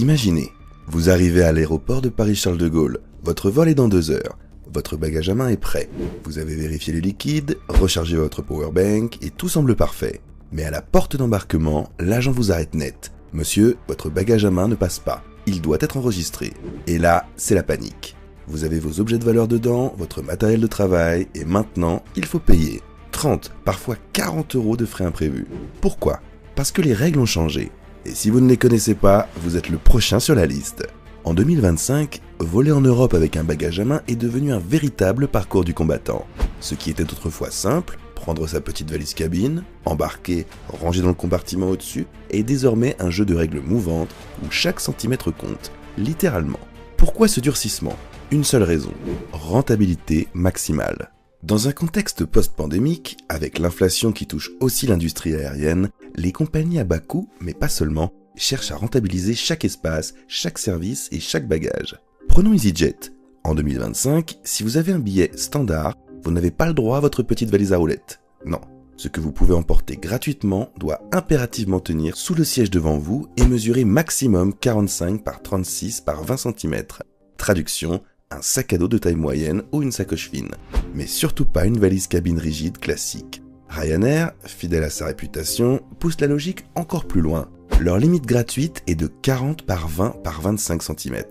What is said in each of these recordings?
Imaginez, vous arrivez à l'aéroport de Paris-Charles de Gaulle, votre vol est dans 2 heures, votre bagage à main est prêt, vous avez vérifié les liquides, rechargé votre powerbank et tout semble parfait. Mais à la porte d'embarquement, l'agent vous arrête net. Monsieur, votre bagage à main ne passe pas, il doit être enregistré. Et là, c'est la panique. Vous avez vos objets de valeur dedans, votre matériel de travail, et maintenant, il faut payer 30, parfois 40 € de frais imprévus. Pourquoi ? Parce que les règles ont changé. Et si vous ne les connaissez pas, vous êtes le prochain sur la liste. En 2025, voler en Europe avec un bagage à main est devenu un véritable parcours du combattant. Ce qui était autrefois simple, prendre sa petite valise cabine, embarquer, ranger dans le compartiment au-dessus, est désormais un jeu de règles mouvantes où chaque centimètre compte, littéralement. Pourquoi ce durcissement ? Une seule raison, rentabilité maximale. Dans un contexte post-pandémique, avec l'inflation qui touche aussi l'industrie aérienne, les compagnies à bas coût, mais pas seulement, cherchent à rentabiliser chaque espace, chaque service et chaque bagage. Prenons EasyJet. En 2025, si vous avez un billet standard, vous n'avez pas le droit à votre petite valise à roulettes. Non, ce que vous pouvez emporter gratuitement doit impérativement tenir sous le siège devant vous et mesurer maximum 45 par 36 par 20 cm. Traduction, un sac à dos de taille moyenne ou une sacoche fine. Mais surtout pas une valise cabine rigide classique. Ryanair, fidèle à sa réputation, pousse la logique encore plus loin. Leur limite gratuite est de 40 par 20 par 25 cm.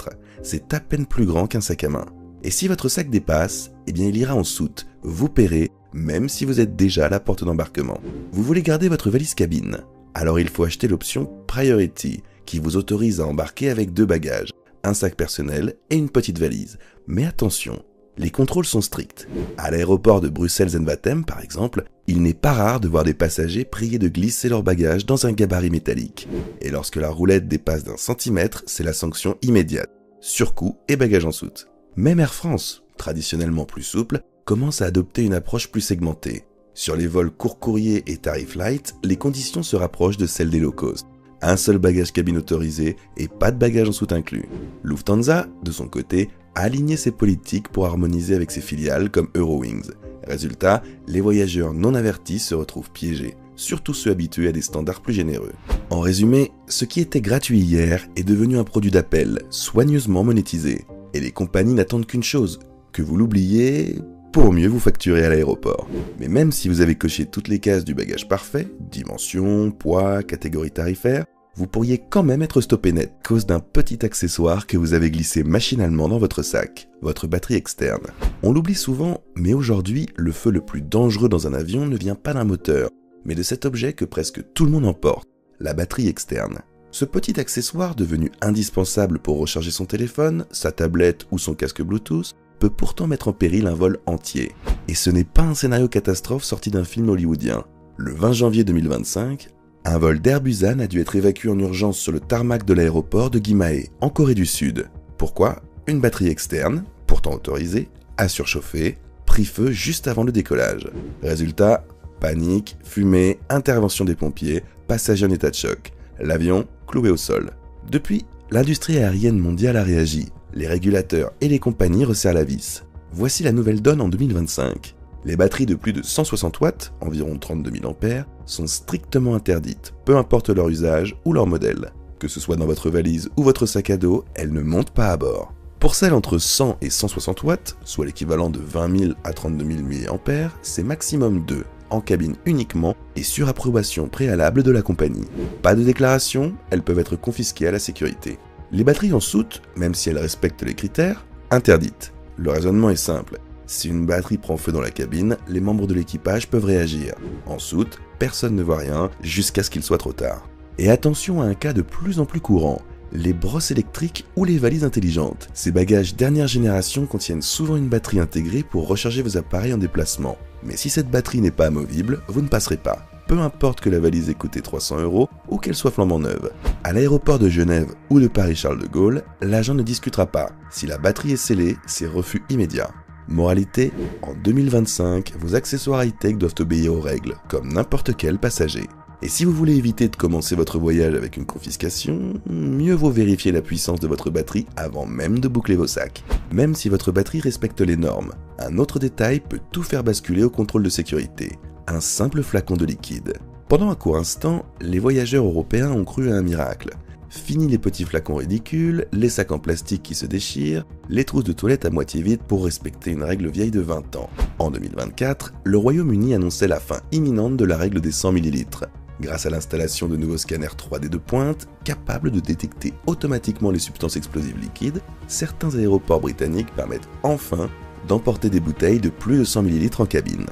C'est à peine plus grand qu'un sac à main. Et si votre sac dépasse, eh bien il ira en soute. Vous paierez, même si vous êtes déjà à la porte d'embarquement. Vous voulez garder votre valise cabine ? Alors il faut acheter l'option Priority, qui vous autorise à embarquer avec 2 bagages, un sac personnel et une petite valise. Mais attention, les contrôles sont stricts. À l'aéroport de Bruxelles-Zaventem, par exemple, il n'est pas rare de voir des passagers priés de glisser leur bagage dans un gabarit métallique. Et lorsque la roulette dépasse d'1 centimètre, c'est la sanction immédiate. Surcoût et bagage en soute. Même Air France, traditionnellement plus souple, commence à adopter une approche plus segmentée. Sur les vols court courrier et tarif light, les conditions se rapprochent de celles des low cost. Un seul bagage cabine autorisé et pas de bagage en soute inclus. Lufthansa, de son côté, a aligné ses politiques pour harmoniser avec ses filiales comme Eurowings. Résultat, les voyageurs non avertis se retrouvent piégés, surtout ceux habitués à des standards plus généreux. En résumé, ce qui était gratuit hier est devenu un produit d'appel, soigneusement monétisé. Et les compagnies n'attendent qu'une chose, que vous l'oubliez pour mieux vous facturer à l'aéroport. Mais même si vous avez coché toutes les cases du bagage parfait, dimension, poids, catégorie tarifaire, vous pourriez quand même être stoppé net à cause d'un petit accessoire que vous avez glissé machinalement dans votre sac, votre batterie externe. On l'oublie souvent, mais aujourd'hui, le feu le plus dangereux dans un avion ne vient pas d'un moteur, mais de cet objet que presque tout le monde emporte, la batterie externe. Ce petit accessoire, devenu indispensable pour recharger son téléphone, sa tablette ou son casque Bluetooth, peut pourtant mettre en péril un vol entier. Et ce n'est pas un scénario catastrophe sorti d'un film hollywoodien. Le 20 janvier 2025, un vol d'Air Busan a dû être évacué en urgence sur le tarmac de l'aéroport de Gimae, en Corée du Sud. Pourquoi ? Une batterie externe, pourtant autorisée, a surchauffé, pris feu juste avant le décollage. Résultat, panique, fumée, intervention des pompiers, passagers en état de choc. L'avion cloué au sol. Depuis, l'industrie aérienne mondiale a réagi. Les régulateurs et les compagnies resserrent la vis. Voici la nouvelle donne en 2025. Les batteries de plus de 160 watts, environ 32 000 ampères, sont strictement interdites, peu importe leur usage ou leur modèle. Que ce soit dans votre valise ou votre sac à dos, elles ne montent pas à bord. Pour celles entre 100 et 160 watts, soit l'équivalent de 20 000 à 32 000 mAh, c'est maximum 2, en cabine uniquement et sur approbation préalable de la compagnie. Pas de déclaration, elles peuvent être confisquées à la sécurité. Les batteries en soute, même si elles respectent les critères, interdites. Le raisonnement est simple. Si une batterie prend feu dans la cabine, les membres de l'équipage peuvent réagir. En soute, personne ne voit rien jusqu'à ce qu'il soit trop tard. Et attention à un cas de plus en plus courant, les brosses électriques ou les valises intelligentes. Ces bagages dernière génération contiennent souvent une batterie intégrée pour recharger vos appareils en déplacement. Mais si cette batterie n'est pas amovible, vous ne passerez pas. Peu importe que la valise ait coûté 300 € ou qu'elle soit flambant neuve. À l'aéroport de Genève ou de Paris-Charles de Gaulle, l'agent ne discutera pas. Si la batterie est scellée, c'est refus immédiat. Moralité, en 2025, vos accessoires high-tech doivent obéir aux règles, comme n'importe quel passager. Et si vous voulez éviter de commencer votre voyage avec une confiscation, mieux vaut vérifier la puissance de votre batterie avant même de boucler vos sacs. Même si votre batterie respecte les normes, un autre détail peut tout faire basculer au contrôle de sécurité. Un simple flacon de liquide. Pendant un court instant, les voyageurs européens ont cru à un miracle. Fini les petits flacons ridicules, les sacs en plastique qui se déchirent, les trousses de toilette à moitié vides pour respecter une règle vieille de 20 ans. En 2024, le Royaume-Uni annonçait la fin imminente de la règle des 100 ml. Grâce à l'installation de nouveaux scanners 3D de pointe, capables de détecter automatiquement les substances explosives liquides, certains aéroports britanniques permettent enfin d'emporter des bouteilles de plus de 100 ml en cabine.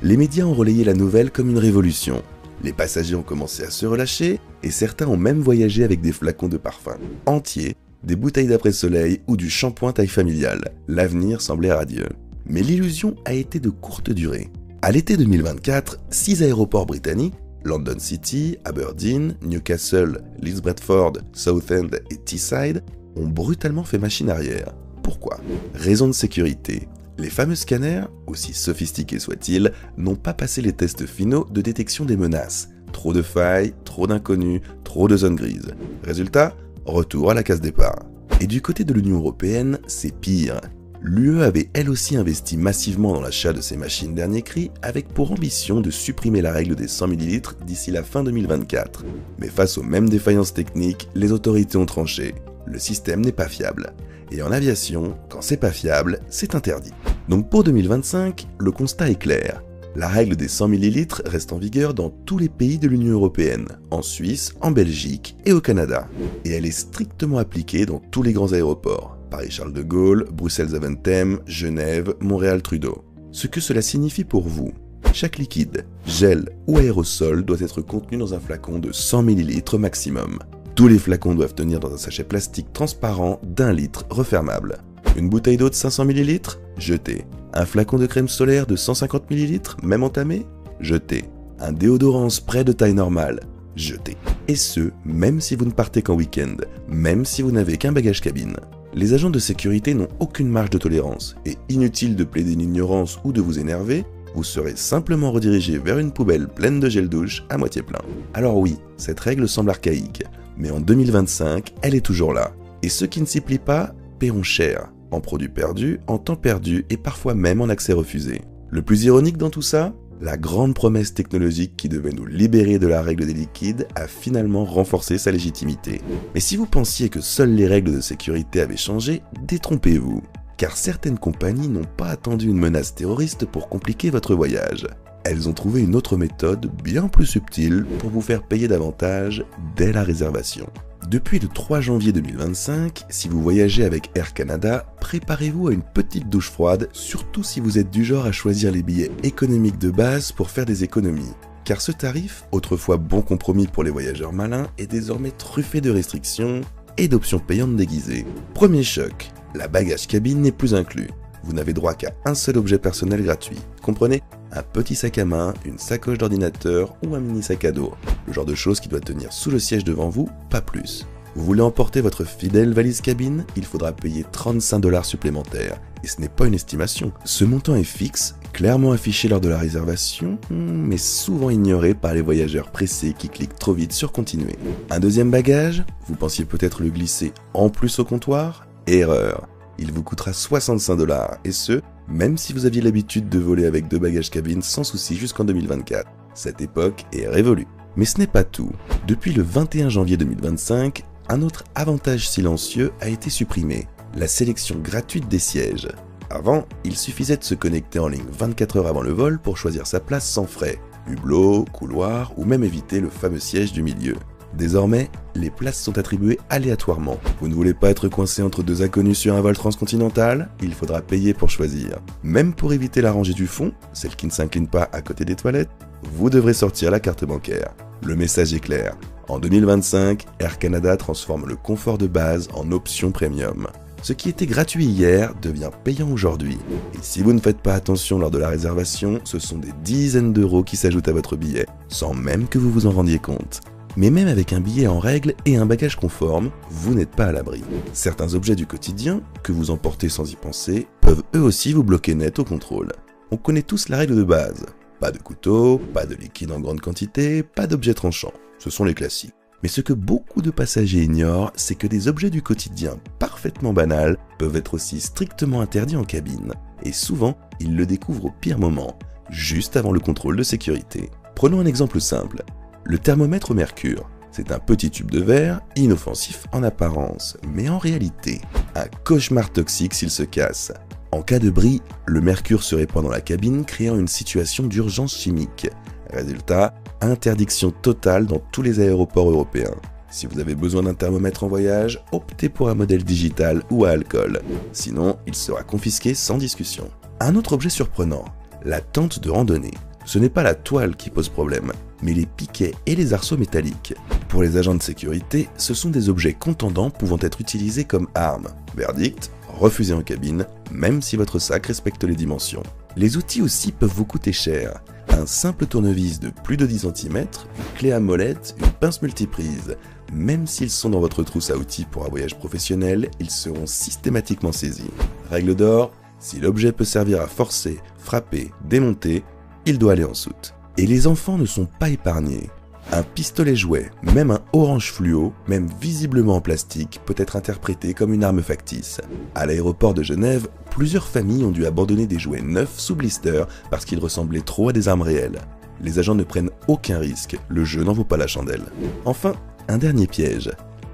Les médias ont relayé la nouvelle comme une révolution. Les passagers ont commencé à se relâcher et certains ont même voyagé avec des flacons de parfum entiers, des bouteilles d'après-soleil ou du shampoing taille familiale. L'avenir semblait radieux. Mais l'illusion a été de courte durée. À l'été 2024, 6 aéroports britanniques, London City, Aberdeen, Newcastle, Leeds Bradford, Southend et Teesside, ont brutalement fait machine arrière. Pourquoi ? Raison de sécurité. Les fameux scanners, aussi sophistiqués soient-ils, n'ont pas passé les tests finaux de détection des menaces. Trop de failles, trop d'inconnus, trop de zones grises. Résultat, retour à la case départ. Et du côté de l'Union européenne, c'est pire. L'UE avait elle aussi investi massivement dans l'achat de ces machines dernier cri avec pour ambition de supprimer la règle des 100 ml d'ici la fin 2024. Mais face aux mêmes défaillances techniques, les autorités ont tranché. Le système n'est pas fiable. Et en aviation, quand c'est pas fiable, c'est interdit. Donc pour 2025, le constat est clair. La règle des 100 ml reste en vigueur dans tous les pays de l'Union européenne, en Suisse, en Belgique et au Canada. Et elle est strictement appliquée dans tous les grands aéroports. Paris-Charles de Gaulle, Bruxelles-Zaventem, Genève, Montréal-Trudeau. Ce que cela signifie pour vous. Chaque liquide, gel ou aérosol doit être contenu dans un flacon de 100 ml maximum. Tous les flacons doivent tenir dans un sachet plastique transparent d'1 litre refermable. Une bouteille d'eau de 500 ml, jetée. Un flacon de crème solaire de 150 ml, même entamé, jeté. Un déodorant spray de taille normale, jeté. Et ce, même si vous ne partez qu'en week-end, même si vous n'avez qu'un bagage cabine. Les agents de sécurité n'ont aucune marge de tolérance, et inutile de plaider l'ignorance ou de vous énerver, vous serez simplement redirigé vers une poubelle pleine de gel douche à moitié plein. Alors oui, cette règle semble archaïque, mais en 2025, elle est toujours là. Et ceux qui ne s'y plient pas paieront cher, en produits perdus, en temps perdu et parfois même en accès refusé. Le plus ironique dans tout ça ? La grande promesse technologique qui devait nous libérer de la règle des liquides a finalement renforcé sa légitimité. Mais si vous pensiez que seules les règles de sécurité avaient changé, détrompez-vous. Car certaines compagnies n'ont pas attendu une menace terroriste pour compliquer votre voyage. Elles ont trouvé une autre méthode bien plus subtile pour vous faire payer davantage dès la réservation. Depuis le 3 janvier 2025, si vous voyagez avec Air Canada, préparez-vous à une petite douche froide, surtout si vous êtes du genre à choisir les billets économiques de base pour faire des économies. Car ce tarif, autrefois bon compromis pour les voyageurs malins, est désormais truffé de restrictions et d'options payantes déguisées. Premier choc, la bagage cabine n'est plus inclus. Vous n'avez droit qu'à un seul objet personnel gratuit. Comprenez ? Un petit sac à main, une sacoche d'ordinateur ou un mini sac à dos. Le genre de choses qui doit tenir sous le siège devant vous, pas plus. Vous voulez emporter votre fidèle valise cabine ? Il faudra payer 35 $ supplémentaires. Et ce n'est pas une estimation. Ce montant est fixe, clairement affiché lors de la réservation, mais souvent ignoré par les voyageurs pressés qui cliquent trop vite sur continuer. Un deuxième bagage ? Vous pensiez peut-être le glisser en plus au comptoir ? Erreur. Il vous coûtera 65 $, et ce, même si vous aviez l'habitude de voler avec 2 bagages cabine sans souci jusqu'en 2024. Cette époque est révolue. Mais ce n'est pas tout. Depuis le 21 janvier 2025, un autre avantage silencieux a été supprimé, la sélection gratuite des sièges. Avant, il suffisait de se connecter en ligne 24 heures avant le vol pour choisir sa place sans frais, hublot, couloir ou même éviter le fameux siège du milieu. Désormais, les places sont attribuées aléatoirement. Vous ne voulez pas être coincé entre 2 inconnus sur un vol transcontinental ? Il faudra payer pour choisir. Même pour éviter la rangée du fond, celle qui ne s'incline pas à côté des toilettes, vous devrez sortir la carte bancaire. Le message est clair. En 2025, Air Canada transforme le confort de base en option premium. Ce qui était gratuit hier devient payant aujourd'hui. Et si vous ne faites pas attention lors de la réservation, ce sont des dizaines d'euros qui s'ajoutent à votre billet, sans même que vous vous en rendiez compte. Mais même avec un billet en règle et un bagage conforme, vous n'êtes pas à l'abri. Certains objets du quotidien, que vous emportez sans y penser, peuvent eux aussi vous bloquer net au contrôle. On connaît tous la règle de base. Pas de couteau, pas de liquide en grande quantité, pas d'objets tranchants. Ce sont les classiques. Mais ce que beaucoup de passagers ignorent, c'est que des objets du quotidien parfaitement banals peuvent être aussi strictement interdits en cabine. Et souvent, ils le découvrent au pire moment, juste avant le contrôle de sécurité. Prenons un exemple simple. Le thermomètre au mercure. C'est un petit tube de verre, inoffensif en apparence, mais en réalité, un cauchemar toxique s'il se casse. En cas de bris, le mercure se répand dans la cabine, créant une situation d'urgence chimique. Résultat, interdiction totale dans tous les aéroports européens. Si vous avez besoin d'un thermomètre en voyage, optez pour un modèle digital ou à alcool. Sinon, il sera confisqué sans discussion. Un autre objet surprenant, la tente de randonnée. Ce n'est pas la toile qui pose problème, mais les piquets et les arceaux métalliques. Pour les agents de sécurité, ce sont des objets contondants pouvant être utilisés comme armes. Verdict, refusé en cabine, même si votre sac respecte les dimensions. Les outils aussi peuvent vous coûter cher. Un simple tournevis de plus de 10 cm, une clé à molette, une pince multiprise. Même s'ils sont dans votre trousse à outils pour un voyage professionnel, ils seront systématiquement saisis. Règle d'or, si l'objet peut servir à forcer, frapper, démonter, il doit aller en soute. Et les enfants ne sont pas épargnés. Un pistolet jouet, même un orange fluo, même visiblement en plastique, peut être interprété comme une arme factice. À l'aéroport de Genève, plusieurs familles ont dû abandonner des jouets neufs sous blister parce qu'ils ressemblaient trop à des armes réelles. Les agents ne prennent aucun risque, le jeu n'en vaut pas la chandelle. Enfin, un dernier piège,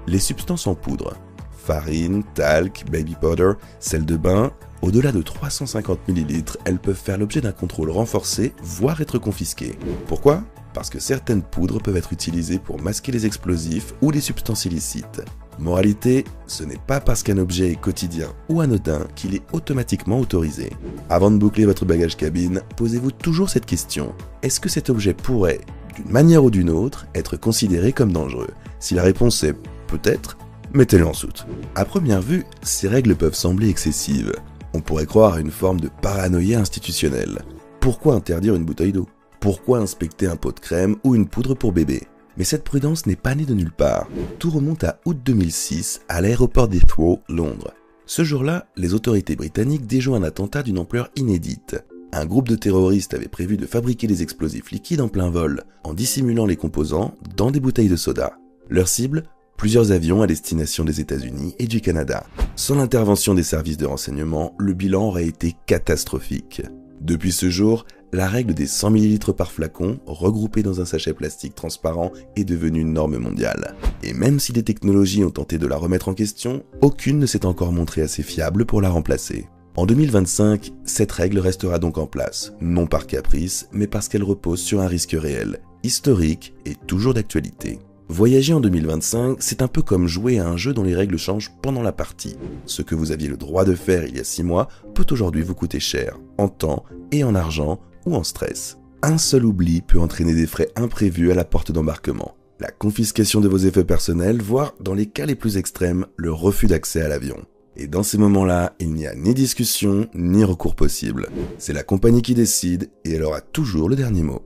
les substances en poudre. Farine, talc, baby powder, sel de bain, au-delà de 350 ml, elles peuvent faire l'objet d'un contrôle renforcé, voire être confisquées. Pourquoi ? Parce que certaines poudres peuvent être utilisées pour masquer les explosifs ou les substances illicites. Moralité, ce n'est pas parce qu'un objet est quotidien ou anodin qu'il est automatiquement autorisé. Avant de boucler votre bagage cabine, posez-vous toujours cette question. Est-ce que cet objet pourrait, d'une manière ou d'une autre, être considéré comme dangereux ? Si la réponse est peut-être, mettez-le en soute. À première vue, ces règles peuvent sembler excessives. On pourrait croire à une forme de paranoïa institutionnelle. Pourquoi interdire une bouteille d'eau ? Pourquoi inspecter un pot de crème ou une poudre pour bébé ? Mais cette prudence n'est pas née de nulle part. Tout remonte à août 2006 à l'aéroport d'Heathrow, Londres. Ce jour-là, les autorités britanniques déjouent un attentat d'une ampleur inédite. Un groupe de terroristes avait prévu de fabriquer des explosifs liquides en plein vol, en dissimulant les composants dans des bouteilles de soda. Leur cible ? Plusieurs avions à destination des États-Unis et du Canada. Sans l'intervention des services de renseignement, le bilan aurait été catastrophique. Depuis ce jour, la règle des 100 ml par flacon, regroupée dans un sachet plastique transparent, est devenue une norme mondiale. Et même si des technologies ont tenté de la remettre en question, aucune ne s'est encore montrée assez fiable pour la remplacer. En 2025, cette règle restera donc en place, non par caprice, mais parce qu'elle repose sur un risque réel, historique et toujours d'actualité. Voyager en 2025, c'est un peu comme jouer à un jeu dont les règles changent pendant la partie. Ce que vous aviez le droit de faire il y a 6 mois peut aujourd'hui vous coûter cher, en temps et en argent ou en stress. Un seul oubli peut entraîner des frais imprévus à la porte d'embarquement. La confiscation de vos effets personnels, voire, dans les cas les plus extrêmes, le refus d'accès à l'avion. Et dans ces moments-là, il n'y a ni discussion, ni recours possible. C'est la compagnie qui décide et elle aura toujours le dernier mot.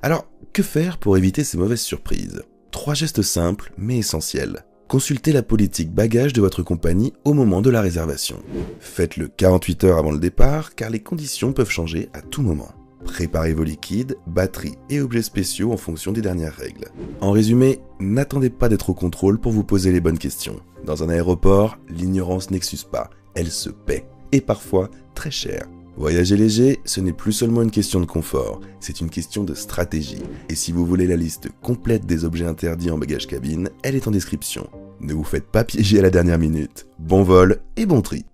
Alors, que faire pour éviter ces mauvaises surprises ? 3 gestes simples mais essentiels. Consultez la politique bagages de votre compagnie au moment de la réservation. Faites-le 48 heures avant le départ car les conditions peuvent changer à tout moment. Préparez vos liquides, batteries et objets spéciaux en fonction des dernières règles. En résumé, n'attendez pas d'être au contrôle pour vous poser les bonnes questions. Dans un aéroport, l'ignorance n'excuse pas, elle se paie, et parfois très cher. Voyager léger, ce n'est plus seulement une question de confort, c'est une question de stratégie. Et si vous voulez la liste complète des objets interdits en bagage cabine, elle est en description. Ne vous faites pas piéger à la dernière minute. Bon vol et bon tri!